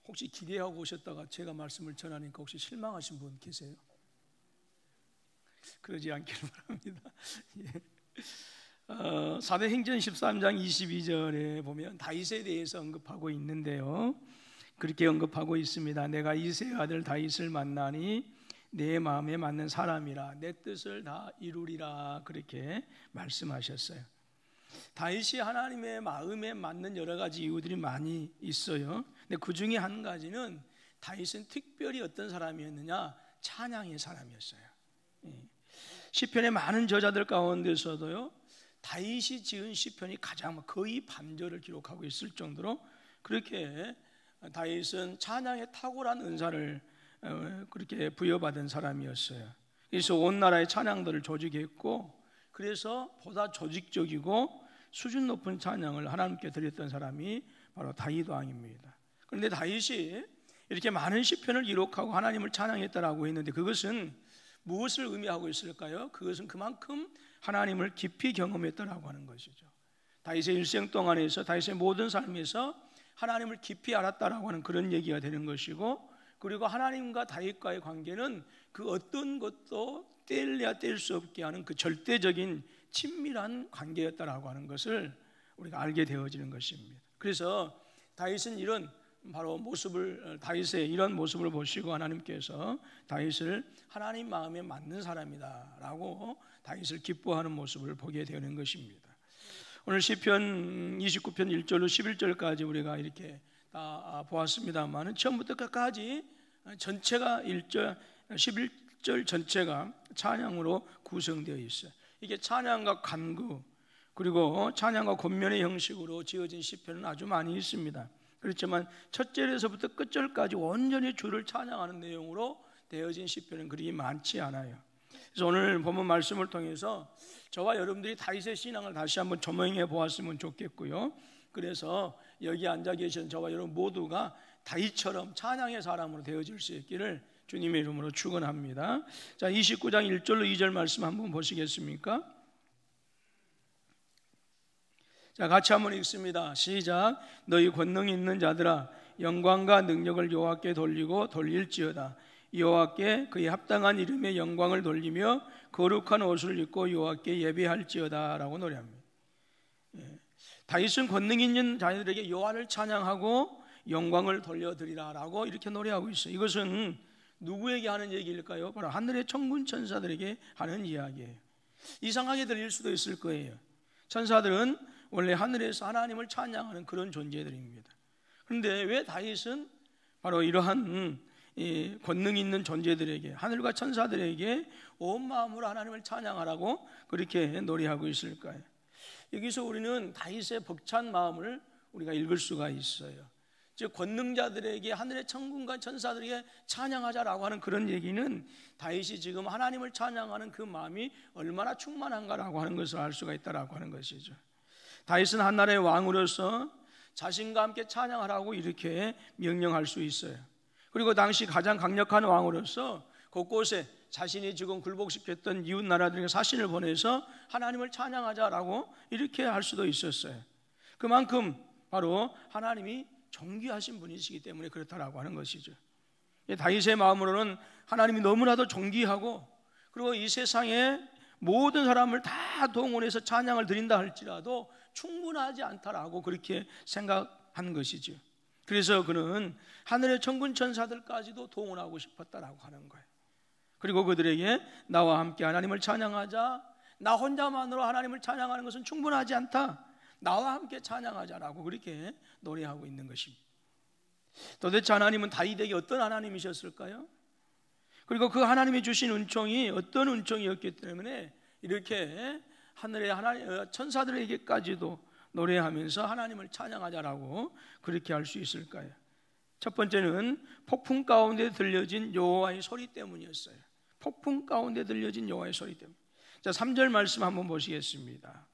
혹시 기대하고 오셨다가 제가 말씀을 전하니까 혹시 실망하신 분 계세요? 그러지 않기를 바랍니다. 예. 사도행전 13장 22절에 보면 다윗에 대해서 언급하고 있는데요, 그렇게 언급하고 있습니다. 내가 이새의 아들 다윗을 만나니 내 마음에 맞는 사람이라 내 뜻을 다 이루리라, 그렇게 말씀하셨어요. 다윗이 하나님의 마음에 맞는 여러 가지 이유들이 많이 있어요. 근데 그 중에 한 가지는 다윗은 특별히 어떤 사람이었느냐, 찬양의 사람이었어요. 시편의 많은 저자들 가운데서도요, 다윗이 지은 시편이 가장 거의 반절을 기록하고 있을 정도로 그렇게 다윗은 찬양에 탁월한 은사를 그렇게 부여받은 사람이었어요. 그래서 온 나라의 찬양들을 조직했고, 그래서 보다 조직적이고 수준 높은 찬양을 하나님께 드렸던 사람이 바로 다윗 왕입니다. 그런데 다윗이 이렇게 많은 시편을 기록하고 하나님을 찬양했다라고 했는데 그것은 무엇을 의미하고 있을까요? 그것은 그만큼 하나님을 깊이 경험했다라고 하는 것이죠. 다윗의 일생 동안에서, 다윗의 모든 삶에서 하나님을 깊이 알았다라고 하는 그런 얘기가 되는 것이고, 그리고 하나님과 다윗과의 관계는 그 어떤 것도 뗄래야 뗄 수 없게 하는 그 절대적인 친밀한 관계였다라고 하는 것을 우리가 알게 되어지는 것입니다. 그래서 다윗은 이런 바로 모습을, 다윗의 이런 모습을 보시고 하나님께서 다윗을 하나님 마음에 맞는 사람이다라고 다윗을 기뻐하는 모습을 보게 되는 것입니다. 오늘 시편 29편 1절로 11절까지 우리가 이렇게 다 보았습니다만, 처음부터 끝까지 전체가 1절, 11절 전체가 찬양으로 구성되어 있어요. 이게 찬양과 간구, 그리고 찬양과 권면의 형식으로 지어진 시편은 아주 많이 있습니다. 그렇지만 첫 절에서부터 끝절까지 온전히 주를 찬양하는 내용으로 되어진 시편은 그리 많지 않아요. 그래서 오늘 본문 말씀을 통해서 저와 여러분들이 다윗의 신앙을 다시 한번 조명해 보았으면 좋겠고요. 그래서 여기 앉아 계신 저와 여러분 모두가 다윗처럼 찬양의 사람으로 되어질 수 있기를 주님의 이름으로 축원합니다. 자, 29장 1절로 2절 말씀 한번 보시겠습니까? 자, 같이 한번 읽습니다. 시작. 너희 권능 있는 자들아, 영광과 능력을 여호와께 돌리고 돌릴지어다. 여호와께 그의 합당한 이름의 영광을 돌리며 거룩한 옷을 입고 여호와께 예배할지어다 라고 노래합니다. 다윗은 권능 있는 자들에게 여호와를 찬양하고 영광을 돌려드리라 라고 이렇게 노래하고 있어요. 이것은 누구에게 하는 얘기일까요? 바로 하늘의 천군 천사들에게 하는 이야기예요. 이상하게 들릴 수도 있을 거예요. 천사들은 원래 하늘에서 하나님을 찬양하는 그런 존재들입니다. 그런데 왜 다윗은 바로 이러한 권능 있는 존재들에게, 하늘과 천사들에게 온 마음으로 하나님을 찬양하라고 그렇게 노래하고 있을까요? 여기서 우리는 다윗의 벅찬 마음을 우리가 읽을 수가 있어요. 즉 권능자들에게, 하늘의 천군과 천사들에게 찬양하자라고 하는 그런 얘기는 다윗이 지금 하나님을 찬양하는 그 마음이 얼마나 충만한가라고 하는 것을 알 수가 있다라고 하는 것이죠. 다윗은 한 나라의 왕으로서 자신과 함께 찬양하라고 이렇게 명령할 수 있어요. 그리고 당시 가장 강력한 왕으로서 곳곳에 자신이 지금 굴복시켰던 이웃 나라들에게 사신을 보내서 하나님을 찬양하자라고 이렇게 할 수도 있었어요. 그만큼 바로 하나님이 존귀하신 분이시기 때문에 그렇다라고 하는 것이죠. 다윗의 마음으로는 하나님이 너무나도 존귀하고, 그리고 이 세상에 모든 사람을 다 동원해서 찬양을 드린다 할지라도 충분하지 않다라고 그렇게 생각한 것이죠. 그래서 그는 하늘의 천군 천사들까지도 동원하고 싶었다라고 하는 거예요. 그리고 그들에게 나와 함께 하나님을 찬양하자, 나 혼자만으로 하나님을 찬양하는 것은 충분하지 않다, 나와 함께 찬양하자라고 그렇게 노래하고 있는 것입니다. 도대체 하나님은 다윗에게 어떤 하나님이셨을까요? 그리고 그 하나님이 주신 은총이 어떤 은총이었기 때문에 이렇게 하늘의 하나님 천사들에게까지도 노래하면서 하나님을 찬양하자라고 그렇게 할 수 있을까요? 첫 번째는 폭풍 가운데 들려진 여호와의 소리 때문이었어요. 폭풍 가운데 들려진 여호와의 소리 때문. 자, 3절 말씀 한번 보시겠습니다.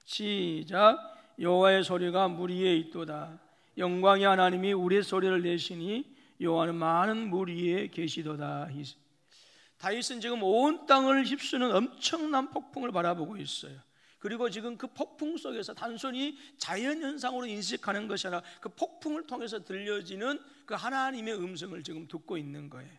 시작. 여호와의 소리가 물 위에 있도다. 영광의 하나님이 우리의 소리를 내시니 여호와는 많은 물 위에 계시도다. 다윗은 지금 온 땅을 휩쓰는 엄청난 폭풍을 바라보고 있어요. 그리고 지금 그 폭풍 속에서 단순히 자연현상으로 인식하는 것이 아니라 그 폭풍을 통해서 들려지는 그 하나님의 음성을 지금 듣고 있는 거예요.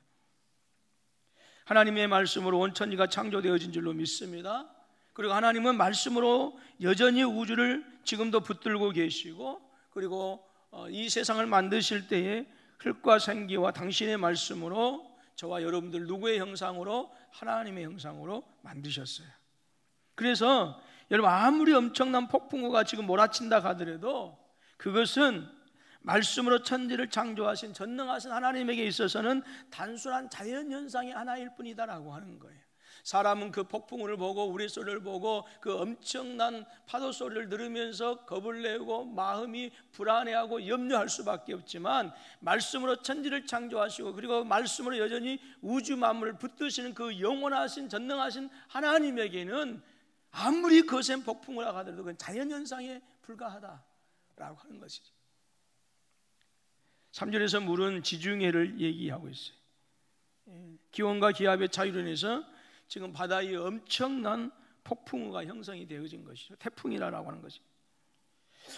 하나님의 말씀으로 온 천지가 창조되어진 줄로 믿습니다. 그리고 하나님은 말씀으로 여전히 우주를 지금도 붙들고 계시고, 그리고 이 세상을 만드실 때에 흙과 생기와 당신의 말씀으로 저와 여러분들 누구의 형상으로? 하나님의 형상으로 만드셨어요. 그래서 여러분, 아무리 엄청난 폭풍우가 지금 몰아친다 하더라도 그것은 말씀으로 천지를 창조하신 전능하신 하나님에게 있어서는 단순한 자연현상의 하나일 뿐이다라고 하는 거예요. 사람은 그 폭풍우를 보고 우레소리를 보고 그 엄청난 파도 소리를 들으면서 겁을 내고 마음이 불안해하고 염려할 수밖에 없지만, 말씀으로 천지를 창조하시고 그리고 말씀으로 여전히 우주 만물을 붙드시는 그 영원하신 전능하신 하나님에게는 아무리 거센 폭풍우라 하더라도 그건 자연현상에 불과하다라고 하는 것이죠. 3절에서 물은 지중해를 얘기하고 있어요. 기온과 기압의 차이로 인해서 지금 바다에 엄청난 폭풍우가 형성이 되어진 것이죠. 태풍이라고 하는 것이.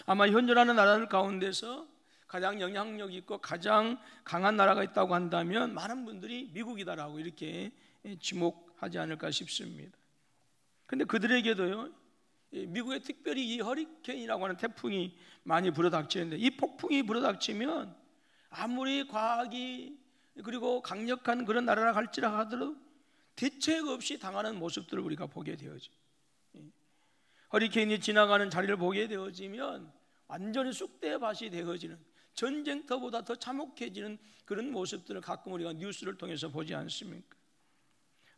아마 현존하는 나라들 가운데서 가장 영향력 있고 가장 강한 나라가 있다고 한다면 많은 분들이 미국이다라고 이렇게 지목하지 않을까 싶습니다. 그런데 그들에게도요, 미국에 특별히 이 허리케인이라고 하는 태풍이 많이 불어닥치는데, 이 폭풍이 불어닥치면 아무리 과학이 그리고 강력한 그런 나라라 할지라 하더라도 대책 없이 당하는 모습들을 우리가 보게 되어져. 허리케인이 지나가는 자리를 보게 되어지면 완전히 쑥대밭이 되어지는, 전쟁터보다 더 참혹해지는 그런 모습들을 가끔 우리가 뉴스를 통해서 보지 않습니까?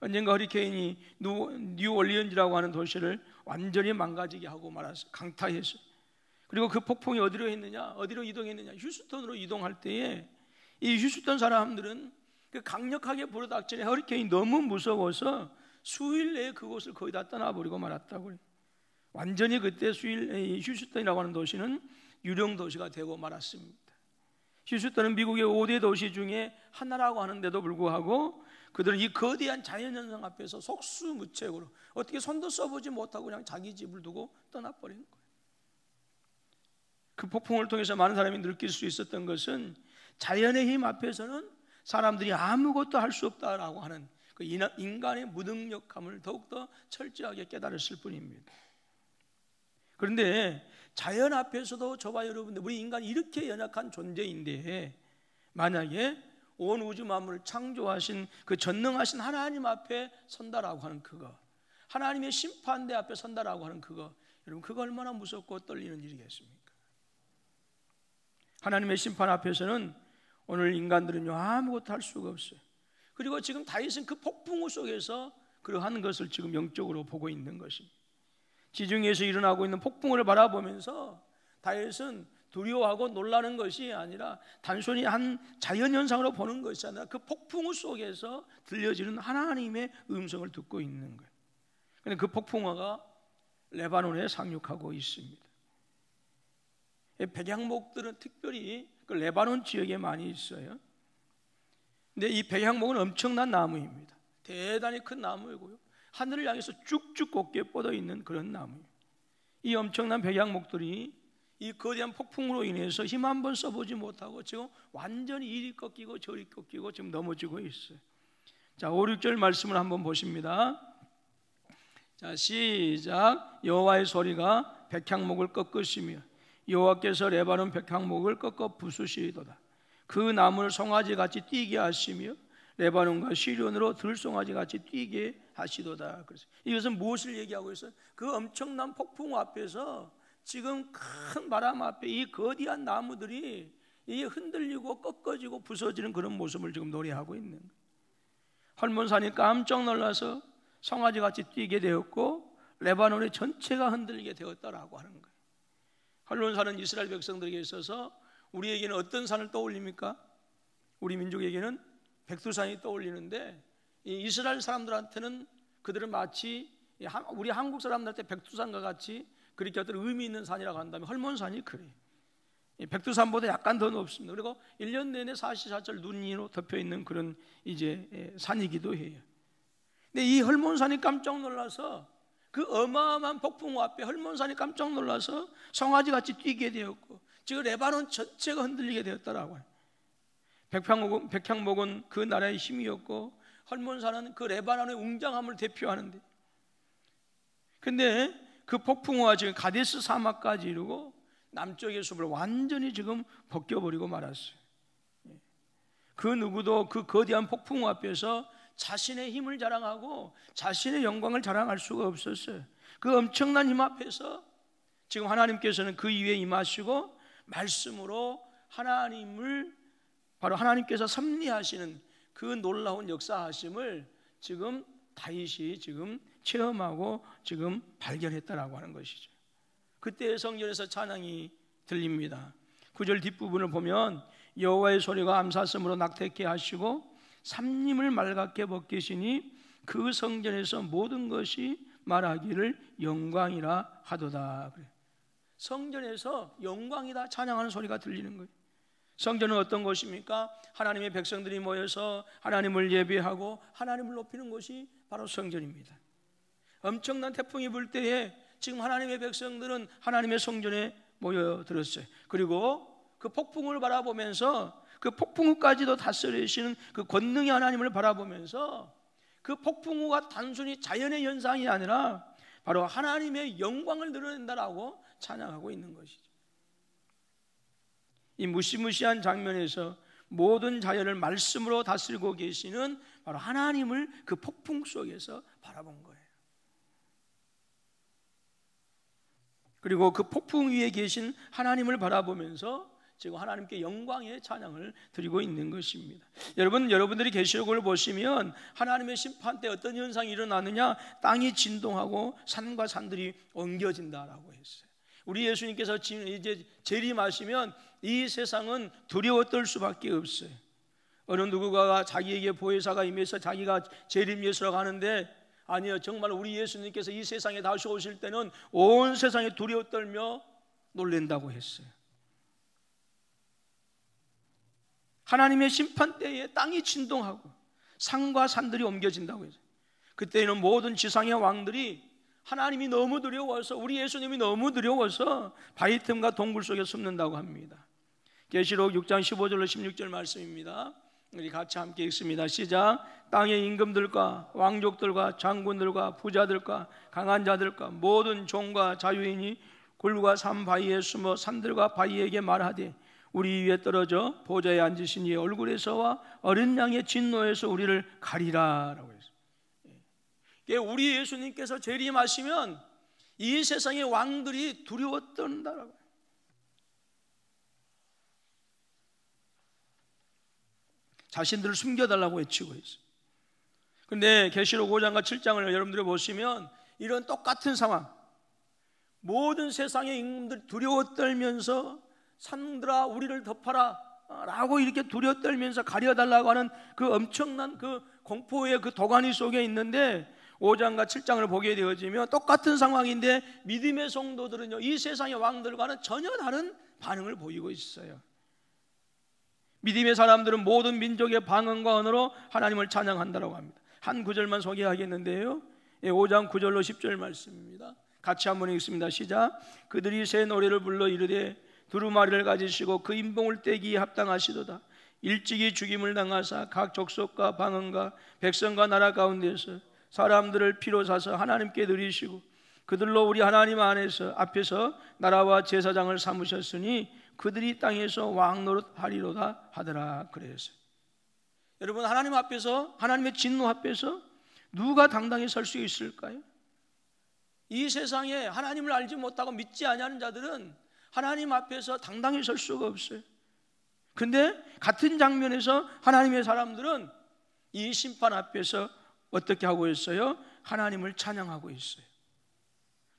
언젠가 허리케인이 뉴올리언즈라고 하는 도시를 완전히 망가지게 하고 말았어요. 강타해서. 그리고 그 폭풍이 어디로 했느냐? 어디로 이동했느냐? 휴스턴으로 이동할 때에 이 휴스턴 사람들은 그 강력하게 불어닥치는 허리케인이 너무 무서워서 수일 내에 그곳을 거의 다 떠나버리고 말았다고 해요. 완전히 그때 휴스턴이라고 하는 도시는 유령 도시가 되고 말았습니다. 휴스턴은 미국의 5대 도시 중에 하나라고 하는데도 불구하고 그들은 이 거대한 자연현상 앞에서 속수무책으로 어떻게 손도 써보지 못하고 그냥 자기 집을 두고 떠나버린 거예요. 그 폭풍을 통해서 많은 사람이 느낄 수 있었던 것은 자연의 힘 앞에서는 사람들이 아무것도 할 수 없다라고 하는 그 인간의 무능력함을 더욱더 철저하게 깨달았을 뿐입니다. 그런데 자연 앞에서도 저와 여러분들, 우리 인간이 이렇게 연약한 존재인데 만약에 온 우주 만물을 창조하신 그 전능하신 하나님 앞에 선다라고 하는 그거, 하나님의 심판대 앞에 선다라고 하는 그거, 여러분 그거 얼마나 무섭고 떨리는 일이겠습니까? 하나님의 심판 앞에서는 오늘 인간들은요 아무것도 할 수가 없어요. 그리고 지금 다윗은 그 폭풍우 속에서 그러한 것을 지금 영적으로 보고 있는 것입니다. 지중해에서 일어나고 있는 폭풍우를 바라보면서 다윗은 두려워하고 놀라는 것이 아니라 단순히 한 자연현상으로 보는 것이 아니라 그 폭풍우 속에서 들려지는 하나님의 음성을 듣고 있는 거예요. 그런데 그 폭풍우가 레바논에 상륙하고 있습니다. 백향목들은 특별히 그 레바논 지역에 많이 있어요. 근데 이 백향목은 엄청난 나무입니다. 대단히 큰 나무이고요, 하늘을 향해서 쭉쭉 곱게 뻗어 있는 그런 나무예요. 이 엄청난 백향목들이 이 거대한 폭풍으로 인해서 힘 한 번 써보지 못하고 지금 완전히 이리 꺾이고 저리 꺾이고 지금 넘어지고 있어요. 자, 5, 6절 말씀을 한번 보십니다. 자, 시작. 여호와의 소리가 백향목을 꺾으시며 여호와께서 레바논 백향목을 꺾어 부수시리도다. 그 나무를 송아지같이 뛰게 하시며 레바논과 시련으로 들송아지같이 뛰게 하시도다. 그래서 이것은 무엇을 얘기하고 있어요? 그 엄청난 폭풍 앞에서 지금 큰 바람 앞에 이 거대한 나무들이 이게 흔들리고 꺾어지고 부서지는 그런 모습을 지금 노래하고 있는 거예요. 헐몬산이 깜짝 놀라서 송아지같이 뛰게 되었고 레바논의 전체가 흔들리게 되었다라고 하는 거예요. 헐몬산은 이스라엘 백성들에게 있어서 우리에게는 어떤 산을 떠올립니까? 우리 민족에게는 백두산이 떠올리는데 이 이스라엘 사람들한테는 그들은 마치 우리 한국 사람들한테 백두산과 같이 그렇게 어떤 의미 있는 산이라고 한다면 헐몬산이 그래요. 백두산보다 약간 더 높습니다. 그리고 1년 내내 44절 눈으로 덮여 있는 그런 이제 산이기도 해요. 근데 이 헐몬산이 깜짝 놀라서 그 어마어마한 폭풍우 앞에 헐몬산이 깜짝 놀라서 송아지같이 뛰게 되었고 지금 레바논 전체가 흔들리게 되었더라고요. 백향목은 그 나라의 힘이었고 헐몬산은 그 레바논의 웅장함을 대표하는데, 근데 그 폭풍우가 지금 가데스 사막까지 이르고 남쪽의 숲을 완전히 지금 벗겨버리고 말았어요. 그 누구도 그 거대한 폭풍우 앞에서 자신의 힘을 자랑하고 자신의 영광을 자랑할 수가 없었어요. 그 엄청난 힘 앞에서 지금 하나님께서는 그 위에 임하시고 말씀으로 하나님을, 바로 하나님께서 섭리하시는 그 놀라운 역사하심을 지금 다윗이 지금 체험하고 지금 발견했다라고 하는 것이죠. 그때 성전에서 찬양이 들립니다. 9절 뒷부분을 보면 여호와의 소리가 암사슴으로 낙태케 하시고 삼림을 맑게 벗기시니 그 성전에서 모든 것이 말하기를 영광이라 하도다. 성전에서 영광이다 찬양하는 소리가 들리는 거예요. 성전은 어떤 곳입니까? 하나님의 백성들이 모여서 하나님을 예배하고 하나님을 높이는 곳이 바로 성전입니다. 엄청난 태풍이 불 때에 지금 하나님의 백성들은 하나님의 성전에 모여들었어요. 그리고 그 폭풍을 바라보면서 그 폭풍우까지도 다스리시는 그 권능의 하나님을 바라보면서 그 폭풍우가 단순히 자연의 현상이 아니라 바로 하나님의 영광을 드러낸다라고 찬양하고 있는 것이죠. 이 무시무시한 장면에서 모든 자연을 말씀으로 다스리고 계시는 바로 하나님을 그 폭풍 속에서 바라본 거예요. 그리고 그 폭풍 위에 계신 하나님을 바라보면서 지금 하나님께 영광의 찬양을 드리고 있는 것입니다. 여러분들이 계시록을 보시면 하나님의 심판 때 어떤 현상이 일어나느냐, 땅이 진동하고 산과 산들이 엉겨진다라고 했어요. 우리 예수님께서 이제 재림하시면 이 세상은 두려워 떨 수밖에 없어요. 어느 누구가 자기에게 보혜사가 임해서 자기가 재림 예수라고 하는데, 아니요, 정말 우리 예수님께서 이 세상에 다시 오실 때는 온 세상에 두려워 떨며 놀란다고 했어요. 하나님의 심판 때에 땅이 진동하고 산과 산들이 옮겨진다고 했어요. 그때는 모든 지상의 왕들이 하나님이 너무 두려워서, 우리 예수님이 너무 두려워서 바위 틈과 동굴 속에 숨는다고 합니다. 계시록 6장 15절로 16절 말씀입니다. 우리 같이 함께 읽습니다. 시작. 땅의 임금들과 왕족들과 장군들과 부자들과 강한 자들과 모든 종과 자유인이 굴과 산 바위에 숨어 산들과 바위에게 말하되 우리 위에 떨어져 보좌에 앉으신 이의 얼굴에서와 어린 양의 진노에서 우리를 가리라라고 했어요. 우리 예수님께서 재림하시면 이 세상의 왕들이 두려워 떨다라고. 자신들을 숨겨달라고 외치고 있어요. 그런데 계시록 5장과 7장을 여러분들이 보시면 이런 똑같은 상황, 모든 세상의 임금들이 두려워 떨면서 산들아 우리를 덮어라 라고 이렇게 두려워 떨면서 가려달라고 하는 그 엄청난 그 공포의 그 도가니 속에 있는데, 5장과 7장을 보게 되어지면 똑같은 상황인데 믿음의 성도들은요, 이 세상의 왕들과는 전혀 다른 반응을 보이고 있어요. 믿음의 사람들은 모든 민족의 방언과 언어로 하나님을 찬양한다고 합니다. 한 구절만 소개하겠는데요, 5장 9절로 10절 말씀입니다. 같이 한번 읽습니다. 시작. 그들이 새 노래를 불러 이르되 두루마리를 가지시고 그 인봉을 떼기에 합당하시도다. 일찍이 죽임을 당하사 각 족속과 방언과 백성과 나라 가운데서 사람들을 피로 사서 하나님께 드리시고 그들로 우리 하나님 앞에서 나라와 제사장을 삼으셨으니 그들이 땅에서 왕 노릇하리로다 하더라. 그래서 여러분, 하나님 앞에서, 하나님의 진노 앞에서 누가 당당히 설 수 있을까요? 이 세상에 하나님을 알지 못하고 믿지 아니하는 자들은 하나님 앞에서 당당히 설 수가 없어요. 근데 같은 장면에서 하나님의 사람들은 이 심판 앞에서 어떻게 하고 있어요? 하나님을 찬양하고 있어요.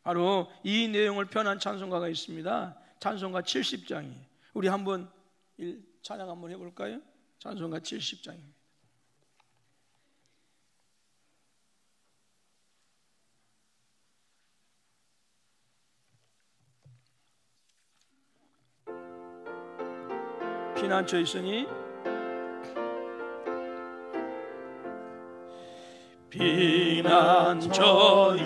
바로 이 내용을 표현한 찬송가가 있습니다. 찬송가 70장이에요. 우리 한번 찬양 한번 해볼까요? 찬송가 70장입니다. 피난처 있으니 피난처에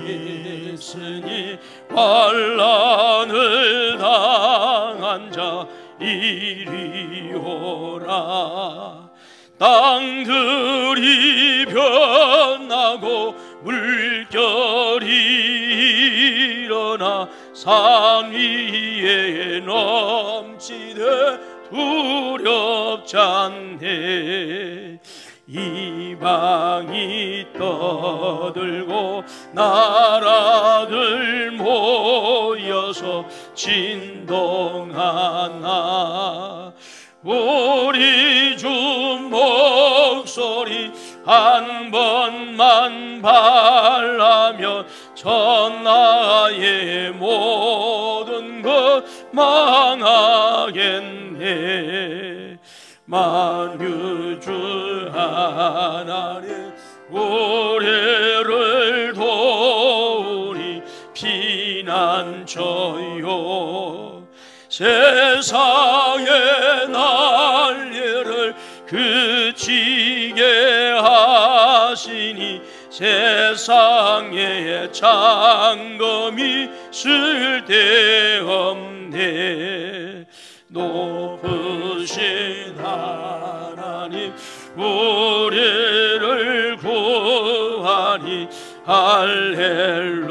있으니 환난을 당한 자 이리 오라. 땅들이 변하고 물결이 일어나 산 위에 넘치되 두렵지 않네. 이방이 떠들고 나라들 모여서 진동하나 우리 주 목소리 한 번만 발하면 천하의 모든 것 망하겠네. 만유주 하나님 우리를 도우리 피난처요. 세상의 난리를 그치게 하시니 세상에 장검이 쓸데없네. 높으신 하나님 우리를 구하니 할렐루야.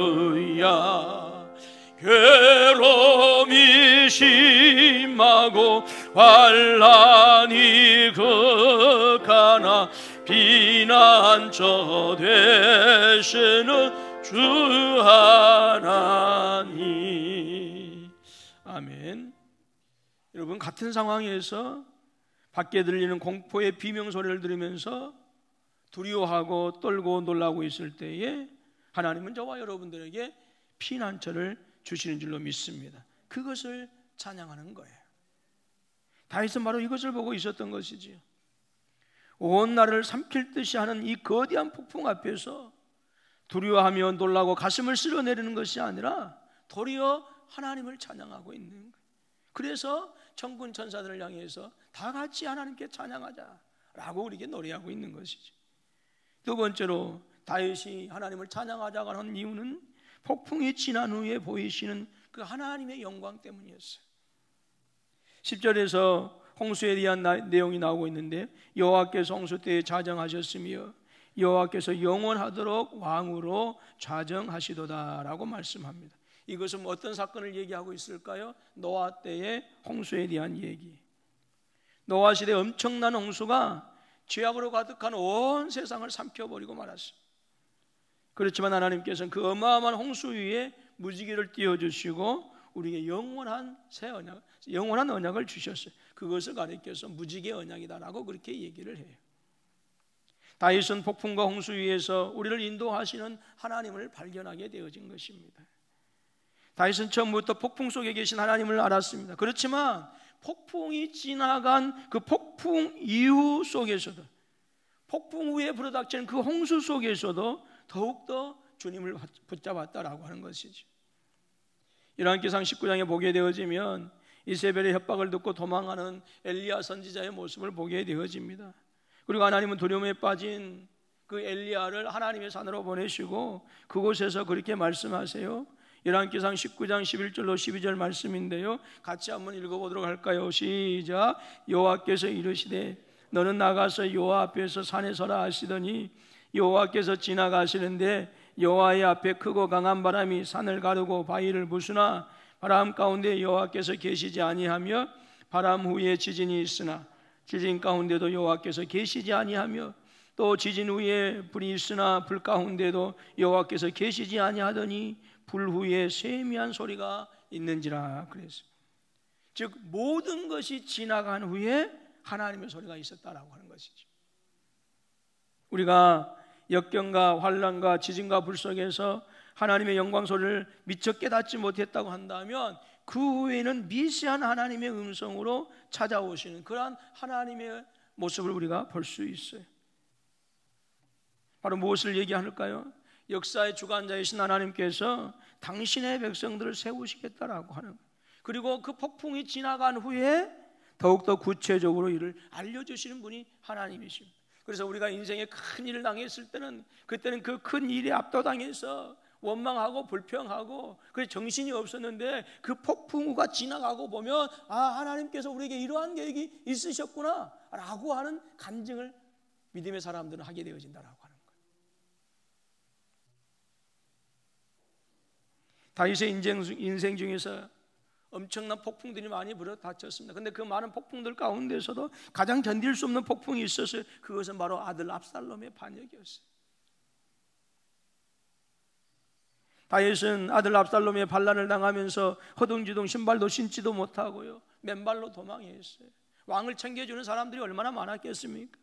괴로움이 심하고 환난이 극하나 피난처 되시는 주 하나님. 아멘. 여러분, 같은 상황에서 밖에 들리는 공포의 비명소리를 들으면서 두려워하고 떨고 놀라고 있을 때에 하나님은 저와 여러분들에게 피난처를 주시는 줄로 믿습니다. 그것을 찬양하는 거예요. 다윗은 바로 이것을 보고 있었던 것이지요. 온 나라를 삼킬 듯이 하는 이 거대한 폭풍 앞에서 두려워하며 놀라고 가슴을 쓸어내리는 것이 아니라 도리어 하나님을 찬양하고 있는 거예요. 그래서 천군 천사들을 향해서 다 같이 하나님께 찬양하자라고 우리에게 노래하고 있는 것이죠. 두 번째로 다윗이 하나님을 찬양하자고 하는 이유는 폭풍이 지난 후에 보이시는 그 하나님의 영광 때문이었어요. 10절에서 홍수에 대한 내용이 나오고 있는데 여호와께서 홍수 때에 좌정하셨으며 여호와께서 영원하도록 왕으로 좌정하시도다라고 말씀합니다. 이것은 어떤 사건을 얘기하고 있을까요? 노아 때의 홍수에 대한 얘기. 노아 시대 엄청난 홍수가 죄악으로 가득한 온 세상을 삼켜버리고 말았어요. 그렇지만 하나님께서는 그 어마어마한 홍수 위에 무지개를 띄워주시고 우리에게 영원한 새 언약, 영원한 언약을 주셨어요. 그것을 가리켜서 무지개 언약이다라고 그렇게 얘기를 해요. 다윗은 폭풍과 홍수 위에서 우리를 인도하시는 하나님을 발견하게 되어진 것입니다. 다윗은 처음부터 폭풍 속에 계신 하나님을 알았습니다. 그렇지만 폭풍이 지나간 그 폭풍 이후 속에서도, 폭풍 후에 불어닥치는 그 홍수 속에서도 더욱더 주님을 붙잡았다라고 하는 것이죠. 열왕기상 19장에 보게 되어지면 이세벨의 협박을 듣고 도망하는 엘리야 선지자의 모습을 보게 되어집니다. 그리고 하나님은 두려움에 빠진 그 엘리야를 하나님의 산으로 보내시고 그곳에서 그렇게 말씀하세요. 열왕기상 19장 11절로 12절 말씀인데요, 같이 한번 읽어보도록 할까요? 시작. 여호와께서 이르시되 너는 나가서 여호와 앞에서 산에 서라 하시더니 여호와께서 지나가시는데 여호와의 앞에 크고 강한 바람이 산을 가르고 바위를 부수나 바람 가운데 여호와께서 계시지 아니하며 바람 후에 지진이 있으나 지진 가운데도 여호와께서 계시지 아니하며 또 지진 후에 불이 있으나 불 가운데도 여호와께서 계시지 아니하더니 불 후에 세미한 소리가 있는지라 그랬어요. 즉 모든 것이 지나간 후에 하나님의 소리가 있었다라고 하는 것이죠. 우리가 역경과 환난과 지진과 불 속에서 하나님의 영광 소리를 미처 깨닫지 못했다고 한다면 그 후에는 미세한 하나님의 음성으로 찾아오시는 그러한 하나님의 모습을 우리가 볼 수 있어요. 바로 무엇을 얘기할까요? 역사의 주관자이신 하나님께서 당신의 백성들을 세우시겠다라고 하는 거예요. 그리고 그 폭풍이 지나간 후에 더욱더 구체적으로 이를 알려주시는 분이 하나님이십니다. 그래서 우리가 인생에 큰 일을 당했을 때는 그때는 그 큰 일에 압도당해서 원망하고 불평하고 그래 정신이 없었는데 그 폭풍우가 지나가고 보면 하나님께서 우리에게 이러한 계획이 있으셨구나 라고 하는 간증을 믿음의 사람들은 하게 되어진다라고 하는 거예요. 다윗의 인생 중에서 엄청난 폭풍들이 많이 불어닥쳤습니다. 그런데 그 많은 폭풍들 가운데서도 가장 견딜 수 없는 폭풍이 있었어요. 그것은 바로 아들 압살롬의 반역이었어요. 다윗은 아들 압살롬의 반란을 당하면서 허둥지둥 신발도 신지도 못하고요, 맨발로 도망했어요. 왕을 챙겨주는 사람들이 얼마나 많았겠습니까?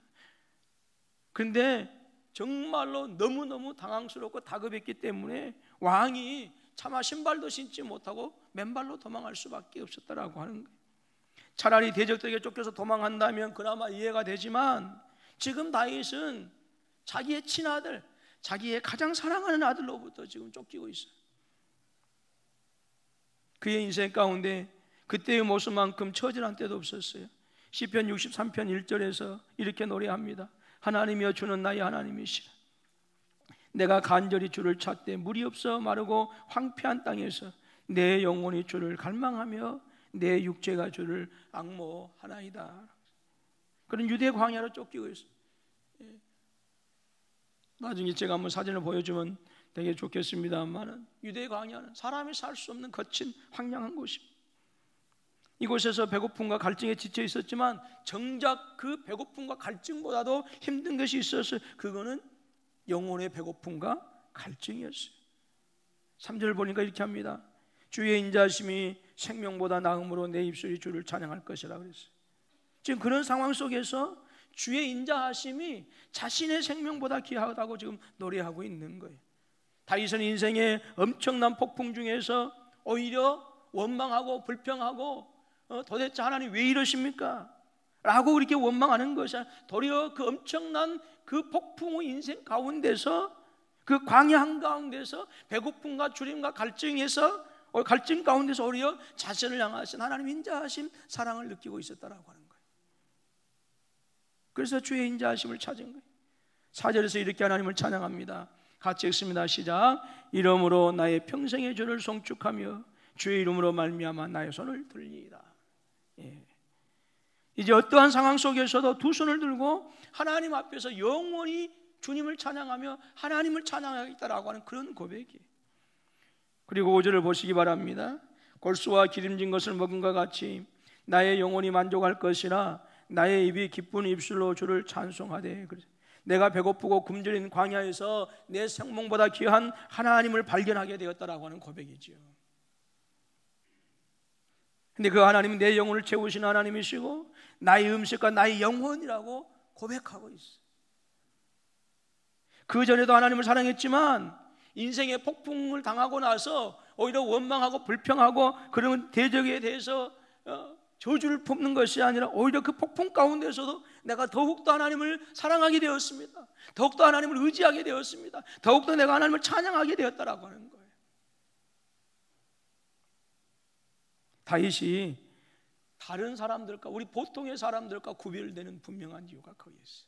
그런데 정말로 너무너무 당황스럽고 다급했기 때문에 왕이 차마 신발도 신지 못하고 맨발로 도망할 수밖에 없었다라고 하는 거예요. 차라리 대적들에게 쫓겨서 도망한다면 그나마 이해가 되지만 지금 다윗은 자기의 친아들, 자기의 가장 사랑하는 아들로부터 지금 쫓기고 있어요. 그의 인생 가운데 그때의 모습만큼 처절한 때도 없었어요. 시편 63편 1절에서 이렇게 노래합니다. 하나님이여 주는 나의 하나님이시라. 내가 간절히 주를 찾되 물이 없어 마르고 황폐한 땅에서 내 영혼이 주를 갈망하며 내 육체가 주를 앙모하나이다. 그런 유대 광야로 쫓기고 있어요. 나중에 제가 한번 사진을 보여주면 되게 좋겠습니다만 유대 광야는 사람이 살 수 없는 거친 황량한 곳입니다. 이곳에서 배고픔과 갈증에 지쳐 있었지만 정작 그 배고픔과 갈증보다도 힘든 것이 있었어요. 그거는 영혼의 배고픔과 갈증이었어요. 3절 보니까 이렇게 합니다. 주의 인자하심이 생명보다 나음으로 내 입술이 주를 찬양할 것이라 그랬어요. 지금 그런 상황 속에서 주의 인자하심이 자신의 생명보다 귀하다고 지금 노래하고 있는 거예요. 다윗은 인생의 엄청난 폭풍 중에서 오히려 원망하고 불평하고 도대체 하나님 왜 이러십니까? 라고 이렇게 원망하는 것이 도리어 그 엄청난 그 폭풍의 인생 가운데서 그 광야 한가운데서 배고픔과 주림과 갈증 가운데서 오히려 자신을 향하신 하나님 인자하심 사랑을 느끼고 있었다라고 하는 거예요. 그래서 주의 인자하심을 찾은 거예요. 4절에서 이렇게 하나님을 찬양합니다. 같이 읽습니다. 시작. 이름으로 나의 평생의 주를 송축하며 주의 이름으로 말미암아 나의 손을 들리이다. 이제 어떠한 상황 속에서도 두 손을 들고 하나님 앞에서 영원히 주님을 찬양하며 하나님을 찬양하겠다라고 하는 그런 고백이에요. 그리고 5절을 보시기 바랍니다. 골수와 기름진 것을 먹은 것 같이 나의 영혼이 만족할 것이라 나의 입이 기쁜 입술로 주를 찬송하되. 내가 배고프고 굶주린 광야에서 내 생명보다 귀한 하나님을 발견하게 되었다라고 하는 고백이지요. 근데 그 하나님은 내 영혼을 채우시는 하나님이시고 나의 음식과 나의 영혼이라고 고백하고 있어요. 그 전에도 하나님을 사랑했지만 인생의 폭풍을 당하고 나서 오히려 원망하고 불평하고 그런 대적에 대해서 저주를 품는 것이 아니라 오히려 그 폭풍 가운데서도 내가 더욱더 하나님을 사랑하게 되었습니다. 더욱더 하나님을 의지하게 되었습니다. 더욱더 내가 하나님을 찬양하게 되었다라고 하는 거예요. 다윗이 다른 사람들과 우리 보통의 사람들과 구별되는 분명한 이유가 거기에 있어요.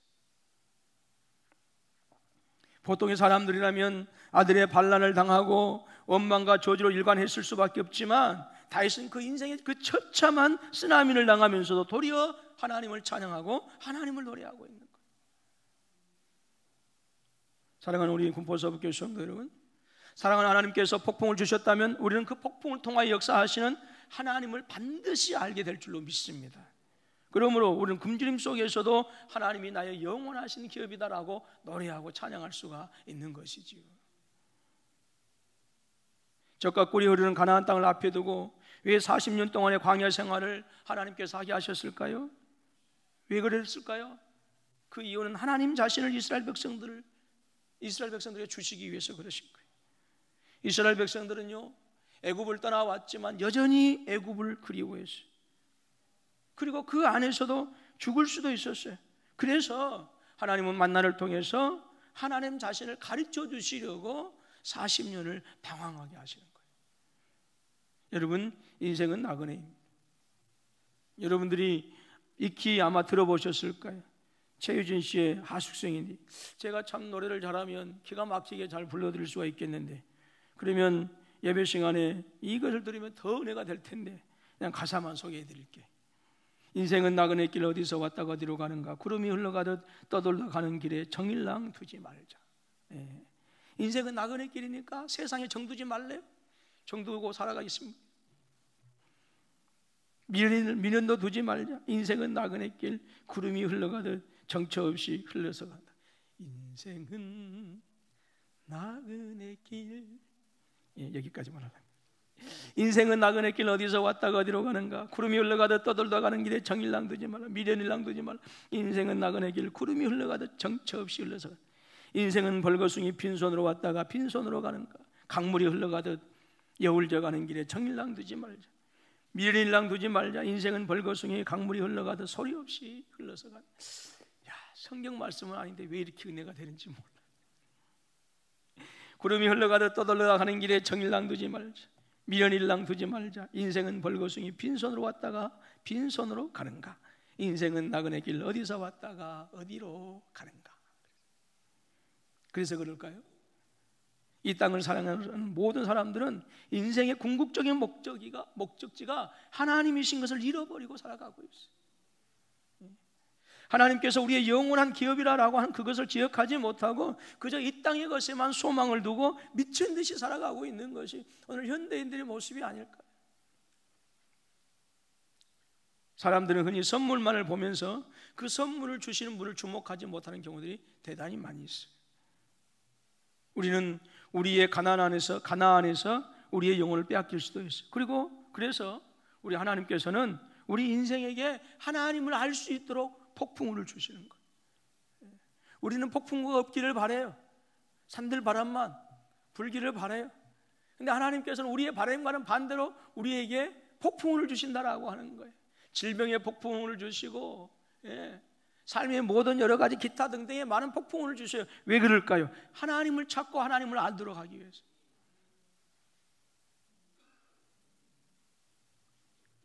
보통의 사람들이라면 아들의 반란을 당하고 원망과 저주로 일관했을 수밖에 없지만 다윗은 그 인생의 그 처참한 쓰나미를 당하면서도 도리어 하나님을 찬양하고 하나님을 노래하고 있는 거예요. 사랑하는 우리 군포서부교회 성도 여러분, 사랑하는 하나님께서 폭풍을 주셨다면 우리는 그 폭풍을 통하여 역사하시는 하나님을 반드시 알게 될 줄로 믿습니다. 그러므로 우리는 굶주림 속에서도 하나님이 나의 영원하신 기업이다라고 노래하고 찬양할 수가 있는 것이지요. 젖과 꿀이 흐르는 가나안 땅을 앞에 두고 왜 40년 동안의 광야 생활을 하나님께서 하게 하셨을까요? 왜 그랬을까요? 그 이유는 하나님 자신을 이스라엘 백성들에게 주시기 위해서 그러신 거예요. 이스라엘 백성들은요, 애굽을 떠나왔지만 여전히 애굽을 그리워했어요. 그리고 그 안에서도 죽을 수도 있었어요. 그래서 하나님은 만나를 통해서 하나님 자신을 가르쳐 주시려고 40년을 방황하게 하시는 거예요. 여러분, 인생은 나그네입니다. 여러분들이 익히 아마 들어보셨을 거예요. 최유진 씨의 하숙생인데, 제가 참 노래를 잘하면 기가 막히게 잘 불러드릴 수가 있겠는데, 그러면 예배 시간에 이것을 들으면 더 은혜가 될 텐데 그냥 가사만 소개해 드릴게. 인생은 나그네 길 어디서 왔다가 어디로 가는가, 구름이 흘러가듯 떠돌다 가는 길에 정일랑 두지 말자. 인생은 나그네 길이니까 세상에 정두지 말래요. 정두고 살아가겠습니다. 미련도 두지 말자. 인생은 나그네 길, 구름이 흘러가듯 정처 없이 흘러서 간다. 인생은 나그네 길. 여기까지만 하라. 인생은 나그네 길 어디서 왔다가 어디로 가는가, 구름이 흘러가듯 떠돌다 가는 길에 정일랑 두지 말라. 미련일랑 두지 말라. 인생은 나그네 길, 구름이 흘러가듯 정처 없이 흘러서 간다. 인생은 벌거숭이 빈손으로 왔다가 빈손으로 가는가, 강물이 흘러가듯 여울져 가는 길에 정일랑 두지 말자. 미련일랑 두지 말자. 인생은 벌거숭이 강물이 흘러가듯 소리 없이 흘러서 간다. 야, 성경 말씀은 아닌데 왜 이렇게 은혜가 되는지 몰라. 구름이 흘러가듯 떠돌다 가는 길에 정일랑 두지 말자. 미련일랑 두지 말자. 인생은 벌거숭이 빈손으로 왔다가 빈손으로 가는가, 인생은 나그네 길 어디서 왔다가 어디로 가는가. 그래서 그럴까요? 이 땅을 사랑하는 모든 사람들은 인생의 궁극적인 목적지가 하나님이신 것을 잃어버리고 살아가고 있어요. 하나님께서 우리의 영원한 기업이라고 하는 그것을 기억하지 못하고 그저 이 땅의 것에만 소망을 두고 미친 듯이 살아가고 있는 것이 오늘 현대인들의 모습이 아닐까. 사람들은 흔히 선물만을 보면서 그 선물을 주시는 분을 주목하지 못하는 경우들이 대단히 많이 있어요. 우리는 우리의 가난 안에서 우리의 영혼을 빼앗길 수도 있어요. 그래서 우리 하나님께서는 우리 인생에게 하나님을 알 수 있도록 폭풍우를 주시는 거예요. 우리는 폭풍우가 없기를 바라요. 산들 바람만 불기를 바라요. 근데 하나님께서는 우리의 바람과는 반대로 우리에게 폭풍우를 주신다라고 하는 거예요. 질병의 폭풍우를 주시고, 삶의 모든 여러 가지 기타 등등의 많은 폭풍우를 주셔요. 왜 그럴까요? 하나님을 찾고 하나님을 알도록 하기 위해서.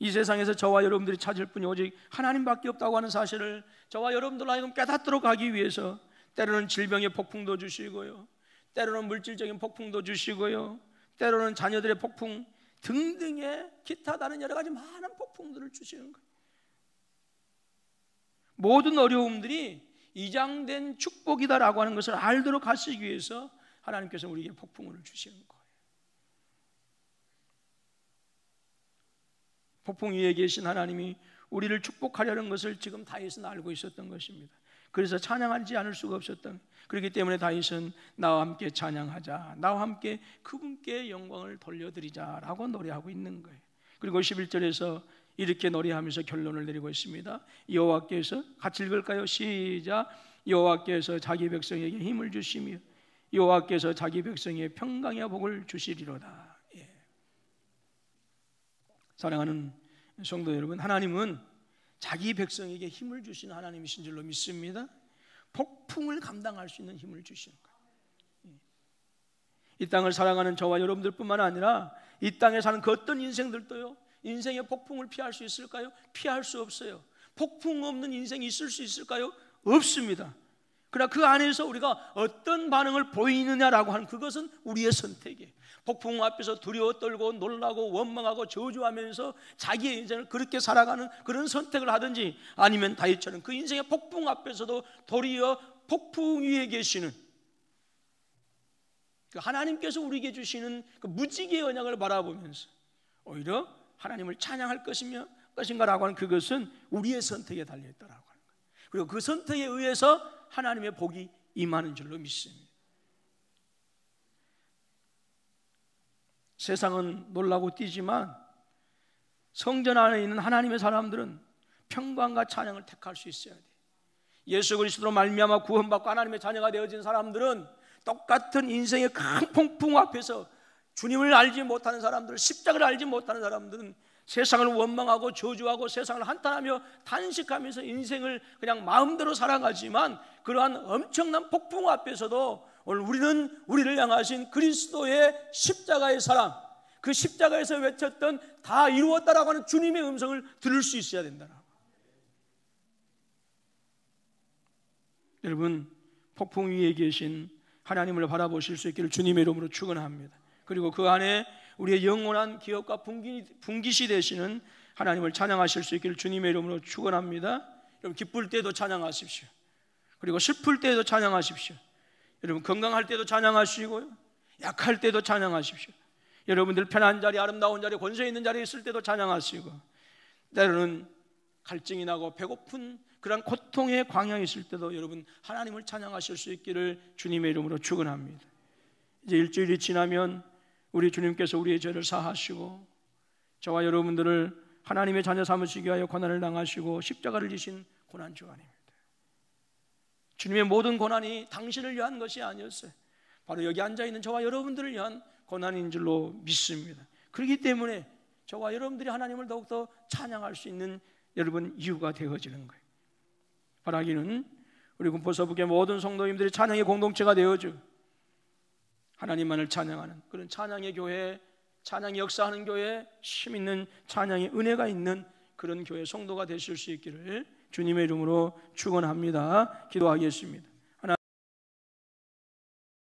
이 세상에서 저와 여러분들이 찾을 분이 오직 하나님밖에 없다고 하는 사실을 저와 여러분들 하여금 깨닫도록 하기 위해서 때로는 질병의 폭풍도 주시고요, 때로는 물질적인 폭풍도 주시고요, 때로는 자녀들의 폭풍 등등의 기타 다른 여러 가지 많은 폭풍들을 주시는 거예요. 모든 어려움들이 이장된 축복이다라고 하는 것을 알도록 하시기 위해서 하나님께서 우리에게 폭풍을 주시는 거예요. 폭풍 위에 계신 하나님이 우리를 축복하려는 것을 지금 다윗은 알고 있었던 것입니다. 그래서 찬양하지 않을 수가 없었던, 그렇기 때문에 다윗은 나와 함께 찬양하자, 나와 함께 그분께 영광을 돌려드리자라고 노래하고 있는 거예요. 그리고 11절에서 이렇게 노래하면서 결론을 내리고 있습니다. 여호와께서, 같이 읽을까요? 시작. 여호와께서 자기 백성에게 힘을 주시며 여호와께서 자기 백성에게 평강의 복을 주시리로다. 사랑하는 성도 여러분, 하나님은 자기 백성에게 힘을 주시는 하나님이신 줄로 믿습니다. 폭풍을 감당할 수 있는 힘을 주시는 거예요. 이 땅을 사랑하는 저와 여러분들뿐만 아니라 이 땅에 사는 그 어떤 인생들도요, 인생의 폭풍을 피할 수 있을까요? 피할 수 없어요. 폭풍 없는 인생이 있을 수 있을까요? 없습니다. 그러나 그 안에서 우리가 어떤 반응을 보이느냐라고 하는 그것은 우리의 선택이에요. 폭풍 앞에서 두려워 떨고 놀라고 원망하고 저주하면서 자기의 인생을 그렇게 살아가는 그런 선택을 하든지, 아니면 다윗처럼 그 인생의 폭풍 앞에서도 도리어 폭풍 위에 계시는 그 하나님께서 우리에게 주시는 그 무지개의 언약을 바라보면서 오히려 하나님을 찬양할 것인가라고 하는 그것은 우리의 선택에 달려있다라고 하는 거예요. 그리고 그 선택에 의해서 하나님의 복이 임하는 줄로 믿습니다. 세상은 놀라고 뛰지만 성전 안에 있는 하나님의 사람들은 평강과 찬양을 택할 수 있어야 돼요. 예수 그리스도로 말미암아 구원받고 하나님의 자녀가 되어진 사람들은 똑같은 인생의 큰 폭풍 앞에서 주님을 알지 못하는 사람들, 십자가를 알지 못하는 사람들은 세상을 원망하고 저주하고 세상을 한탄하며 탄식하면서 인생을 그냥 마음대로 살아가지만, 그러한 엄청난 폭풍 앞에서도 오늘 우리는 우리를 향하신 그리스도의 십자가의 사랑, 그 십자가에서 외쳤던 다 이루었다라고 하는 주님의 음성을 들을 수 있어야 된다. 여러분, 폭풍 위에 계신 하나님을 바라보실 수 있기를 주님의 이름으로 축원합니다. 그리고 그 안에 우리의 영원한 기업과 분깃이 되시는 하나님을 찬양하실 수 있기를 주님의 이름으로 축원합니다. 여러분, 기쁠 때도 찬양하십시오. 그리고 슬플 때도 찬양하십시오. 여러분, 건강할 때도 찬양하시고요, 약할 때도 찬양하십시오. 여러분들 편한 자리, 아름다운 자리, 권세 있는 자리에 있을 때도 찬양하시고, 때로는 갈증이 나고 배고픈 그런 고통의 광야에 있을 때도 여러분 하나님을 찬양하실 수 있기를 주님의 이름으로 축원합니다. 이제 일주일이 지나면 우리 주님께서 우리의 죄를 사하시고 저와 여러분들을 하나님의 자녀 삼으시기 위하여 고난을 당하시고 십자가를 지신 고난주간입니다. 주님의 모든 고난이 당신을 위한 것이 아니었어요. 바로 여기 앉아있는 저와 여러분들을 위한 고난인 줄로 믿습니다. 그렇기 때문에 저와 여러분들이 하나님을 더욱더 찬양할 수 있는 여러분 이유가 되어지는 거예요. 바라기는 우리 군포서북의 모든 성도님들이 찬양의 공동체가 되어줘 하나님만을 찬양하는 그런 찬양의 교회, 찬양의 역사하는 교회, 힘 있는 찬양의 은혜가 있는 그런 교회 성도가 되실 수 있기를 주님의 이름으로 축원합니다. 기도하겠습니다.